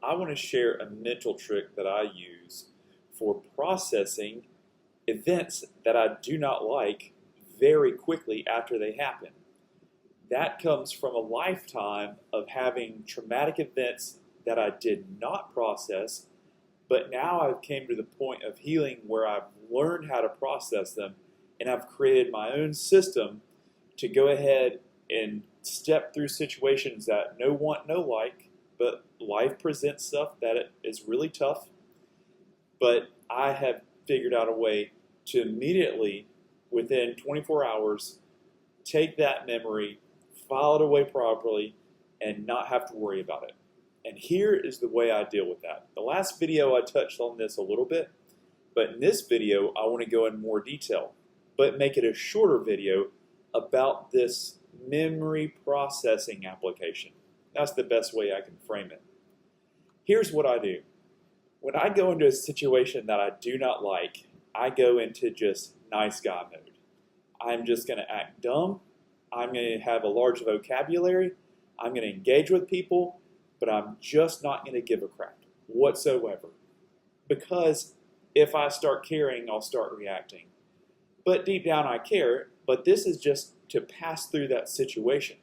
I want to share a mental trick that I use for processing events that I do not like very quickly after they happen. That comes from a lifetime of having traumatic events that I did not process, but now I've came to the point of healing where I've learned how to process them and I've created my own system to go ahead and step through situations that no want, no like, but life presents stuff that is really tough. But I have figured out a way to immediately, within 24 hours, take that memory, file it away properly, and not have to worry about it. And here is the way I deal with that. The last video I touched on this a little bit, but in this video I want to go in more detail, but make it a shorter video about this memory processing application. That's the best way I can frame it. Here's what I do. When I go into a situation that I do not like, I go into just nice guy mode. I'm just going to act dumb. I'm going to have a large vocabulary. I'm going to engage with people, but I'm just not going to give a crap whatsoever. Because if I start caring, I'll start reacting. But deep down I care, but this is just to pass through that situation.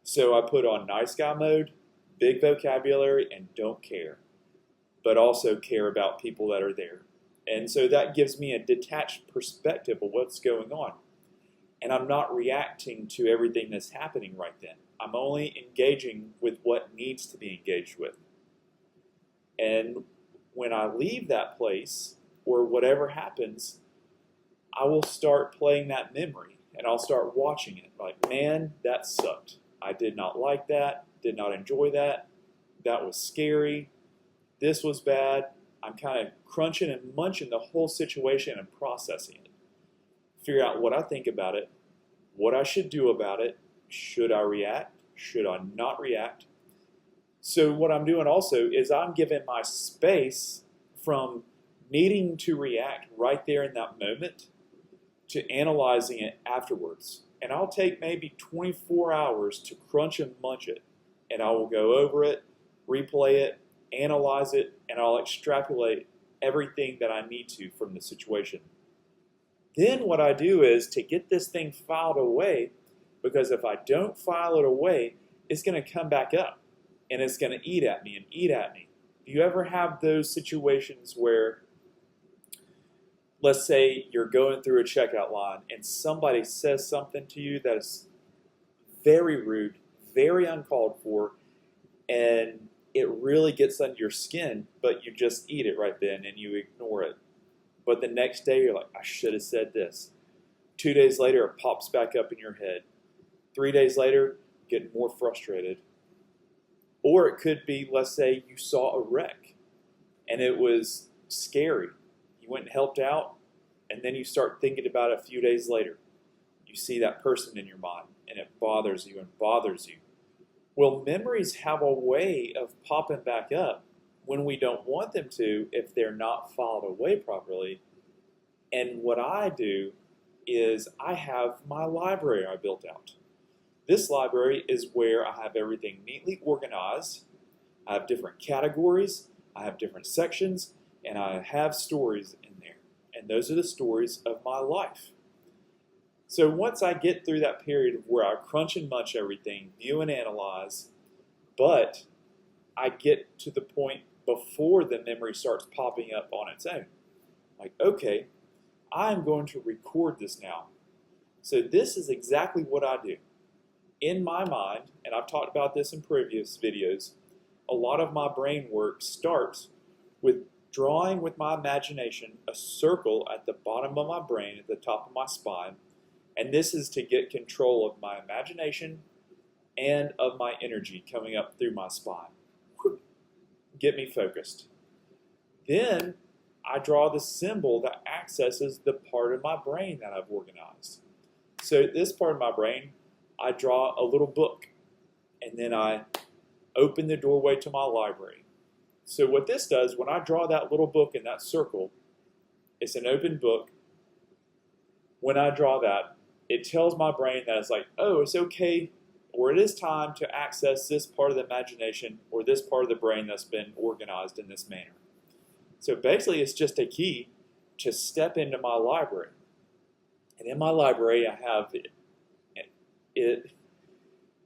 So I put on nice guy mode, big vocabulary, and don't care, but also care about people that are there. And so that gives me a detached perspective of what's going on. And I'm not reacting to everything that's happening right then. I'm only engaging with what needs to be engaged with. And when I leave that place, or whatever happens, I will start playing that memory, and I'll start watching it. Like, man, that sucked. I did not like that, did not enjoy that. That was scary. This was bad. I'm kind of crunching and munching the whole situation and processing it. Figure out what I think about it, what I should do about it. Should I react? Should I not react? So what I'm doing also is I'm giving my space from needing to react right there in that moment to analyzing it afterwards. And I'll take maybe 24 hours to crunch and munch it. And I will go over it, replay it, analyze it, and I'll extrapolate everything that I need to from the situation. Then what I do is to get this thing filed away, because if I don't file it away, it's going to come back up and it's going to eat at me and eat at me. Do you ever have those situations where, let's say you're going through a checkout line and somebody says something to you that is very rude, very uncalled for, and it really gets under your skin, but you just eat it right then and you ignore it. But the next day you're like, I should have said this. 2 days later it pops back up in your head. 3 days later, get more frustrated. Or it could be, let's say you saw a wreck and it was scary. You went and helped out, and then you start thinking about it a few days later. You see that person in your mind and it bothers you and bothers you. Well, memories have a way of popping back up when we don't want them to if they're not filed away properly. And what I do is I have my library I built out. This library is where I have everything neatly organized. I have different categories, I have different sections, and I have stories in there. And those are the stories of my life. So once I get through that period of where I crunch and munch everything, view and analyze, but I get to the point before the memory starts popping up on its own. Like, okay, I'm going to record this now. So this is exactly what I do. In my mind, and I've talked about this in previous videos, a lot of my brain work starts with drawing with my imagination a circle at the bottom of my brain, at the top of my spine, and this is to get control of my imagination and of my energy coming up through my spine. Get me focused. Then I draw the symbol that accesses the part of my brain that I've organized. So this part of my brain, I draw a little book, and then I open the doorway to my library. So what this does, when I draw that little book in that circle, it's an open book. When I draw that, it tells my brain that it's like, oh, it's okay or it is time to access this part of the imagination or this part of the brain that's been organized in this manner. So basically, it's just a key to step into my library. And in my library, I have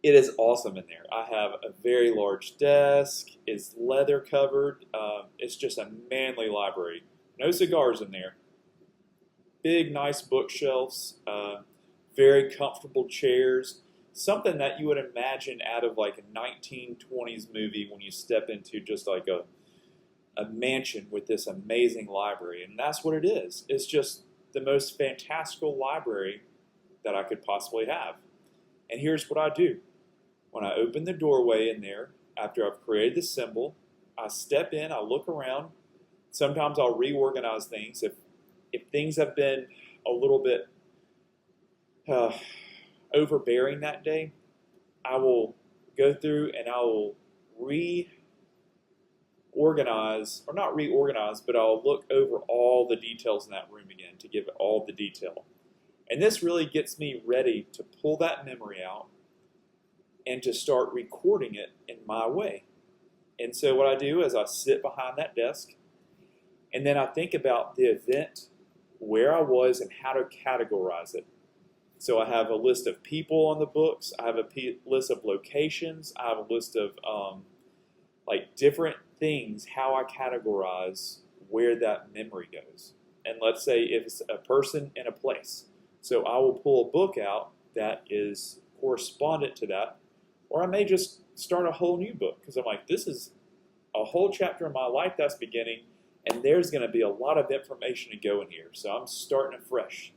it is awesome in there. I have a very large desk. It's leather covered. It's just a manly library. No cigars in there. Big, nice bookshelves. Very comfortable chairs. Something that you would imagine out of like a 1920s movie when you step into just like a mansion with this amazing library. And that's what it is. It's just the most fantastical library that I could possibly have. And here's what I do. When I open the doorway in there, after I've created the symbol, I step in, I look around. Sometimes I'll reorganize things. If things have been a little bit overbearing that day, I will go through and I will reorganize, or not reorganize, but I'll look over all the details in that room again to give it all the detail. And this really gets me ready to pull that memory out and to start recording it in my way. And so what I do is I sit behind that desk, and then I think about the event, where I was, and how to categorize it. So I have a list of people on the books. I have a list of locations. I have a list of like different things, how I categorize where that memory goes. And let's say if it's a person and a place. So I will pull a book out that is correspondent to that, or I may just start a whole new book because I'm like, this is a whole chapter in my life that's beginning, and there's going to be a lot of information to go in here. So I'm starting afresh.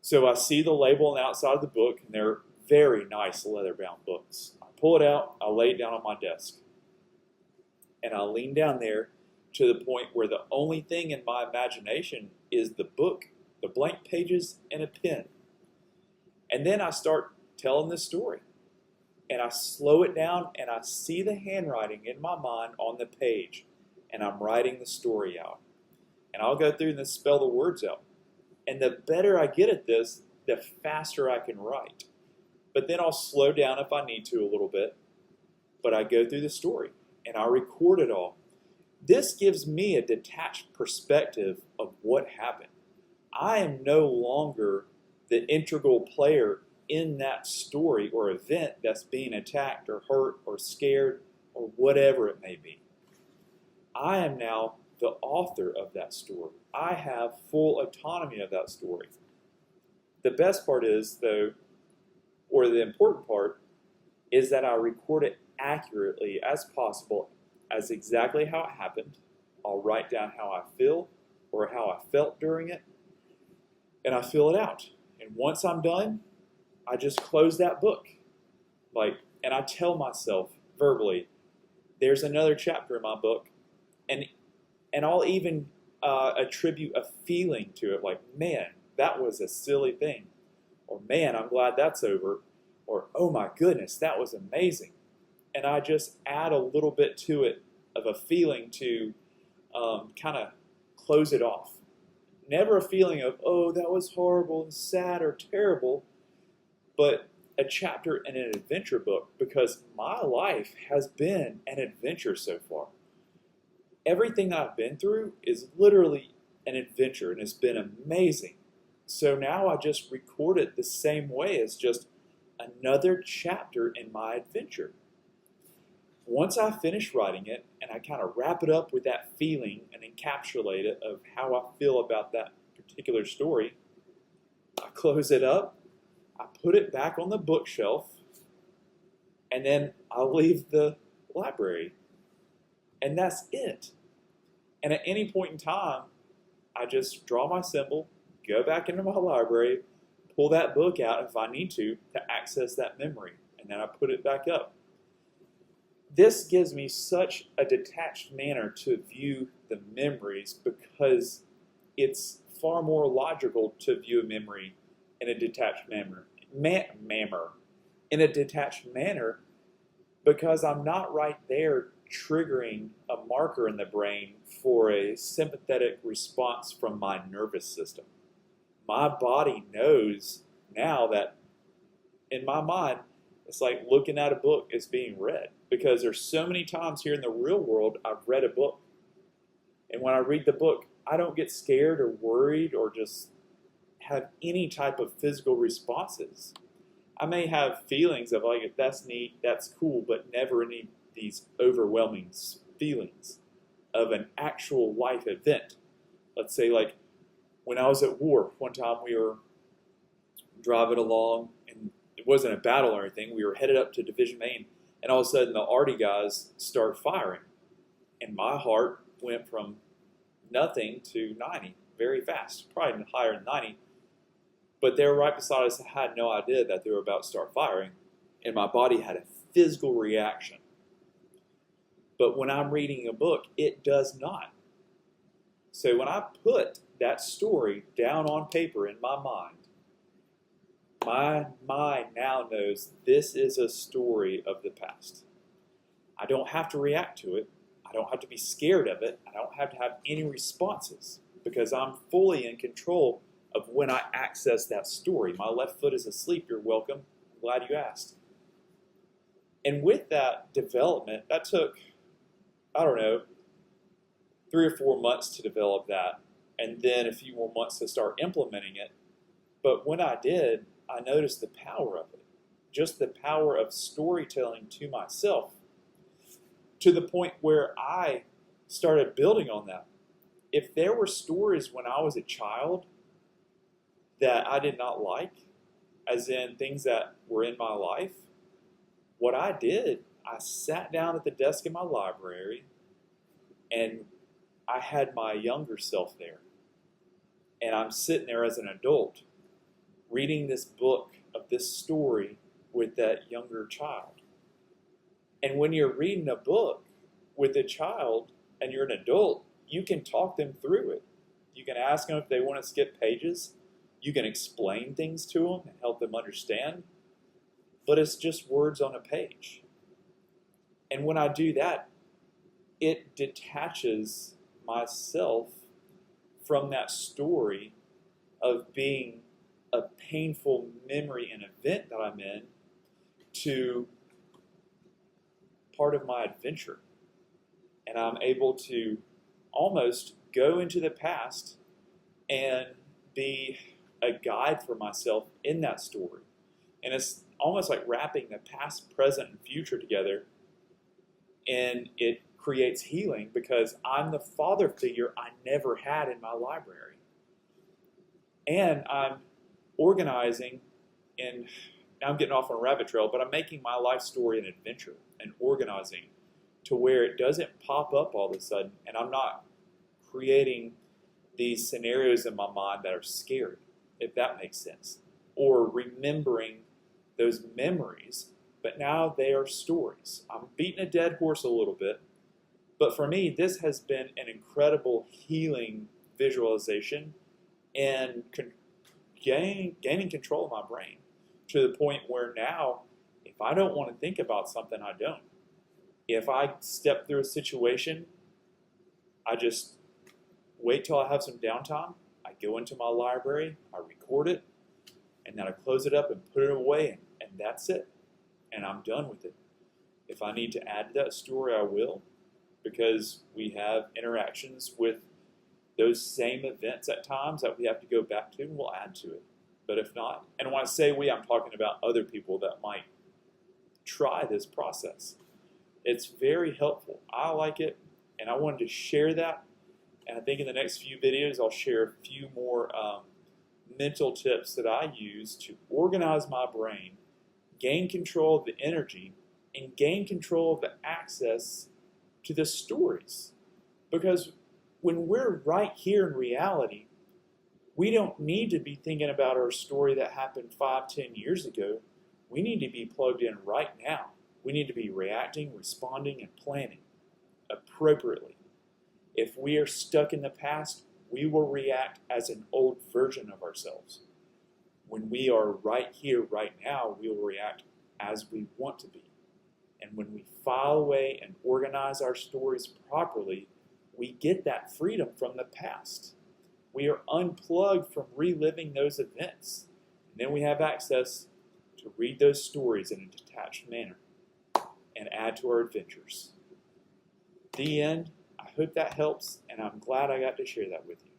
So I see the label on the outside of the book, and they're very nice leather-bound books. I pull it out, I lay it down on my desk, and I lean down there to the point where the only thing in my imagination is the book, the blank pages, and a pen. And then I start telling the story. And I slow it down, and I see the handwriting in my mind on the page, and I'm writing the story out. And I'll go through and then spell the words out. And the better I get at this, the faster I can write. But then I'll slow down if I need to a little bit. But I go through the story, and I record it all. This gives me a detached perspective of what happened. I am no longer the integral player in that story or event that's being attacked or hurt or scared or whatever it may be. I am now the author of that story. I have full autonomy of that story. The best part is, though, or the important part, is that I record it accurately as possible, as exactly how it happened. I'll write down how I feel or how I felt during it, and I fill it out. And once I'm done, I just close that book. And I tell myself verbally, there's another chapter in my book, and I'll even attribute a feeling to it, like, man, that was a silly thing, or man, I'm glad that's over, or oh my goodness, that was amazing. And I just add a little bit to it of a feeling to kind of close it off. Never a feeling of, oh, that was horrible and sad or terrible, but a chapter in an adventure book, because my life has been an adventure so far. Everything I've been through is literally an adventure, and it's been amazing. So now I just record it the same way as just another chapter in my adventure. Once I finish writing it, and I kind of wrap it up with that feeling and encapsulate it of how I feel about that particular story, I close it up, I put it back on the bookshelf, and then I'll leave the library. And that's it. And at any point in time, I just draw my symbol, go back into my library, pull that book out if I need to access that memory, and then I put it back up. This gives me such a detached manner to view the memories, because it's far more logical to view a memory in a detached manner. In a detached manner, because I'm not right there triggering a marker in the brain for a sympathetic response from my nervous system. My body knows now that, in my mind, It's like looking at a book as being read, because there's so many times here in the real world I've read a book, and when I read the book, I don't get scared or worried or just have any type of physical responses. I may have feelings of like, if that's neat, that's cool, but never any these overwhelming feelings of an actual life event. Let's say like when I was at war, one time we were driving along, and it wasn't a battle or anything. We were headed up to Division Main, and all of a sudden the arty guys start firing. And my heart went from nothing to 90 very fast, probably higher than 90. But they were right beside us. I had no idea that they were about to start firing, and my body had a physical reaction. But when I'm reading a book, it does not. So when I put that story down on paper in my mind now knows this is a story of the past. I don't have to react to it. I don't have to be scared of it. I don't have to have any responses, because I'm fully in control of when I access that story. My left foot is asleep. You're welcome. I'm glad you asked. And with that development, that took, I don't know, 3 or 4 months to develop that, and then a few more months to start implementing it. But when I did, I noticed the power of it, just the power of storytelling to myself, to the point where I started building on that. If there were stories when I was a child that I did not like, as in things that were in my life, what I did, I sat down at the desk in my library, and I had my younger self there. And I'm sitting there as an adult reading this book of this story with that younger child. And when you're reading a book with a child and you're an adult, you can talk them through it. You can ask them if they want to skip pages. You can explain things to them and help them understand. But it's just words on a page. And when I do that, it detaches myself from that story of being a painful memory and event that I'm in to part of my adventure. And I'm able to almost go into the past and be a guide for myself in that story. And it's almost like wrapping the past, present, and future together. And it creates healing, because I'm the father figure I never had in my library. And I'm organizing, and I'm getting off on a rabbit trail, but I'm making my life story an adventure and organizing to where it doesn't pop up all of a sudden, and I'm not creating these scenarios in my mind that are scary, if that makes sense, or remembering those memories, but now they are stories. I'm beating a dead horse a little bit, but for me, this has been an incredible healing visualization and gaining control of my brain, to the point where now, if I don't want to think about something, I don't. If I step through a situation, I just wait till I have some downtime. I go into my library, I record it, and then I close it up and put it away, and that's it. And I'm done with it. If I need to add to that story, I will, because we have interactions with those same events at times that we have to go back to, and we'll add to it. But if not, and when I say we, I'm talking about other people that might try this process. It's very helpful. I like it, and I wanted to share that. And I think in the next few videos, I'll share a few more mental tips that I use to organize my brain, gain control of the energy, and gain control of the access to the stories. Because when we're right here in reality, we don't need to be thinking about our story that happened 5-10 years ago. We need to be plugged in right now. We need to be reacting, responding, and planning appropriately. If we are stuck in the past, we will react as an old version of ourselves. When we are right here, right now, we will react as we want to be. And when we file away and organize our stories properly, we get that freedom from the past. We are unplugged from reliving those events. And then we have access to read those stories in a detached manner and add to our adventures. The end. I hope that helps, and I'm glad I got to share that with you.